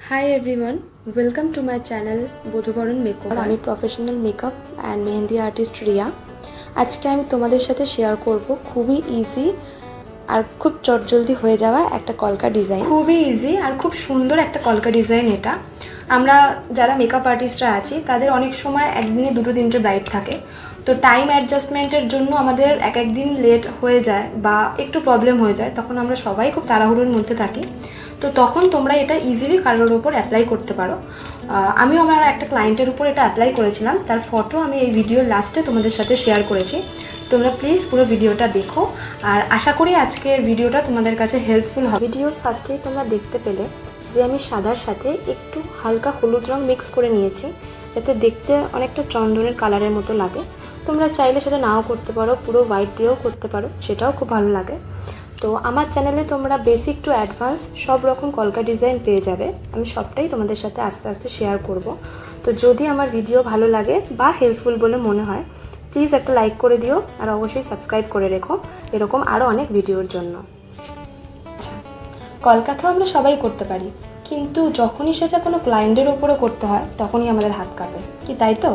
Hi everyone, welcome to my channel বধূবরণ makeover. আমি professional makeup and mehndi artist Riya. আজকে আমি তোমাদের সাথে শেয়ার করব খুবই ইজি আর খুব চটজলদি হয়ে যাওয়া একটা কলকা ডিজাইন। খুবই ইজি আর খুব সুন্দর একটা কলকা ডিজাইন এটা। আমরা যারা মেকআপ আর্টিস্টরা আছি তাদের অনেক সময় একদিনে দুটো তিনটে ব্রাইড থাকে, তো টাইম অ্যাডজাস্টমেন্টের জন্য আমাদের এক একদিন লেট হয়ে যায় বা একটু প্রবলেম হয়ে যায়, তখন আমরা সবাই খুব তাড়াহুড়োর মধ্যে থাকি। তো তখন তোমরা এটা ইজিলি কারোর ওপর অ্যাপ্লাই করতে পারো। আমিও আমার একটা ক্লায়েন্টের উপর এটা অ্যাপ্লাই করেছিলাম, তার ফটো আমি এই ভিডিওর লাস্টে তোমাদের সাথে শেয়ার করেছি। তোমরা প্লিজ পুরো ভিডিওটা দেখো, আর আশা করি আজকের ভিডিওটা তোমাদের কাছে হেল্পফুল হবে। ভিডিওর ফার্স্টেই তোমরা দেখতে পেলে যে আমি সাদার সাথে একটু হালকা হলুদ রং মিক্স করে নিয়েছি, যাতে দেখতে অনেকটা চন্দনের কালারের মতো লাগে। তোমরা চাইলে সেটা নাও করতে পারো, পুরো হোয়াইট দিয়েও করতে পারো, সেটাও খুব ভালো লাগে। তো আমার চ্যানেলে তোমরা বেসিক টু অ্যাডভান্স সব রকম কলকা ডিজাইন পেয়ে যাবে। আমি সবটাই তোমাদের সাথে আস্তে আস্তে শেয়ার করব। তো যদি আমার ভিডিও ভালো লাগে বা হেল্পফুল বলে মনে হয়, প্লিজ একটা লাইক করে দিও, আর অবশ্যই সাবস্ক্রাইব করে রেখো এরকম আরও অনেক ভিডিওর জন্য। আচ্ছা, কলকা তো আমরা সবাই করতে পারি, কিন্তু যখনই সেটা কোনো ক্লায়েন্টের উপরে করতে হয় তখনই আমাদের হাত কাঁপে, কি তাই তো?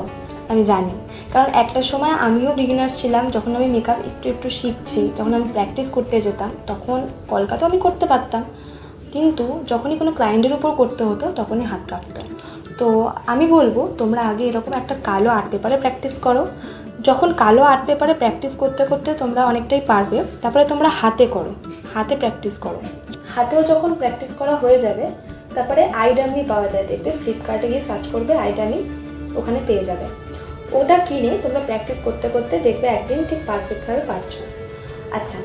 আমি জানি, কারণ একটা সময় আমিও বিগিনার্স ছিলাম। যখন আমি মেকআপ একটু একটু শিখছি, যখন আমি প্র্যাকটিস করতে যেতাম, তখন কলকা তো আমি করতে পারতাম, কিন্তু যখনই কোনো ক্লায়েন্টের উপর করতে হতো তখনই হাত কাঁপতো। তো আমি বলবো তোমরা আগে এরকম একটা কালো আর্ট পেপারে প্র্যাকটিস করো। যখন কালো আর্ট পেপারে প্র্যাকটিস করতে করতে তোমরা অনেকটাই পারবে, তারপরে তোমরা হাতে করো, হাতে প্র্যাকটিস করো। হাতেও যখন প্র্যাকটিস করা হয়ে যাবে, তারপরে আইডামি পাওয়া যায়, দেখবে ফ্লিপকার্টে গিয়ে সার্চ করবে আইডামি, ওখানে পেয়ে যাবে। ওটা কিনে তোমরা প্র্যাকটিস করতে করতে দেখবে একদিন ঠিক পারফেক্টভাবে পারছো। আচ্ছা,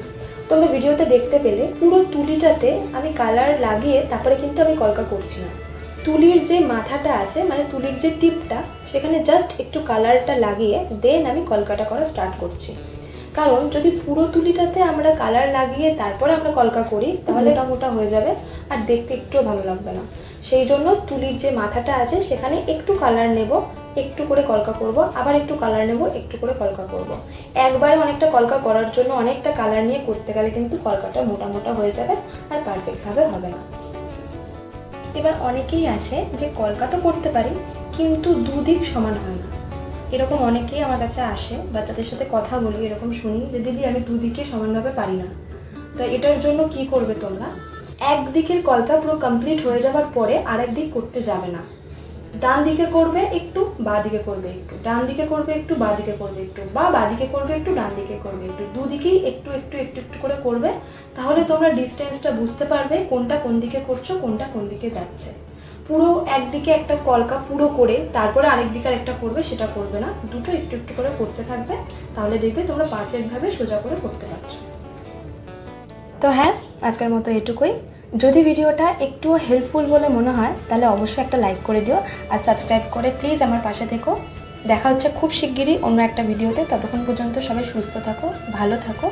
তোমরা ভিডিওতে দেখতে পেলে পুরো তুলিটাতে আমি কালার লাগিয়ে তারপরে কিন্তু আমি কলকা করছি না। তুলির যে মাথাটা আছে, মানে তুলির যে টিপটা, সেখানে জাস্ট একটু কালারটা লাগিয়ে দেন আমি কলকাটা করা স্টার্ট করছি। কারণ যদি পুরো তুলিটাতে আমরা কালার লাগিয়ে তারপরে আমরা কলকা করি, তাহলে এটা মোটা হয়ে যাবে আর দেখতে একটুও ভালো লাগবে না। সেই জন্য তুলির যে মাথাটা আছে সেখানে একটু কালার নেব, একটু করে কলকা করব, আবার একটু কালার নেব, একটু করে কলকা করব। একবারে অনেকটা কলকা করার জন্য অনেকটা কালার নিয়ে করতে গেলে কিন্তু কলকাটা মোটা মোটা হয়ে যাবে আর পারফেক্টভাবে হবে না। এবার অনেকেই আছে যে কলকা তো করতে পারি, কিন্তু দুদিক সমান হয় না। এরকম অনেকেই আমার কাছে আসে, বাচ্চাদের সাথে কথা বলি, এরকম শুনি যে দিদি আমি দুদিকে সমানভাবে পারি না। তো এটার জন্য কি করবে তোমরা, একদিকের কলকা পুরো কমপ্লিট হয়ে যাওয়ার পরে আরেক দিক করতে যাবে না। ডান দিকে করবে একটু, বাঁ দিকে করবে একটু, ডান দিকে করবে একটু, বাঁ দিকে করবে একটু, বা বাঁ দিকে করবে একটু, ডান দিকে করবে একটু, দুদিকেই একটু একটু একটু একটু করে করবে। তাহলে তোমরা ডিস্টেন্সটা বুঝতে পারবে কোনটা কোন দিকে করছো, কোনটা কোন দিকে যাচ্ছে। পুরো একদিকে একটা কলকা পুরো করে তারপরে আরেক দিকে আরেকটা করবে, সেটা করবে না। দুটো একটু একটু করে করতে থাকবে, তাহলে দেখবে তোমরা পারফেক্টভাবে সোজা করে করতে পারছো। তো হ্যাঁ, আজকের মতো এটুকুই। যদি ভিডিওটা একটু হেল্পফুল বলে মনে হয় তাহলে অবশ্যই একটা লাইক করে দিও, আর সাবস্ক্রাইব করে প্লিজ আমার পাশে থেকো। দেখা হচ্ছে খুব শিগগিরই অন্য একটা ভিডিওতে। ততক্ষণ পর্যন্ত সবাই সুস্থ থাকো, ভালো থাকো।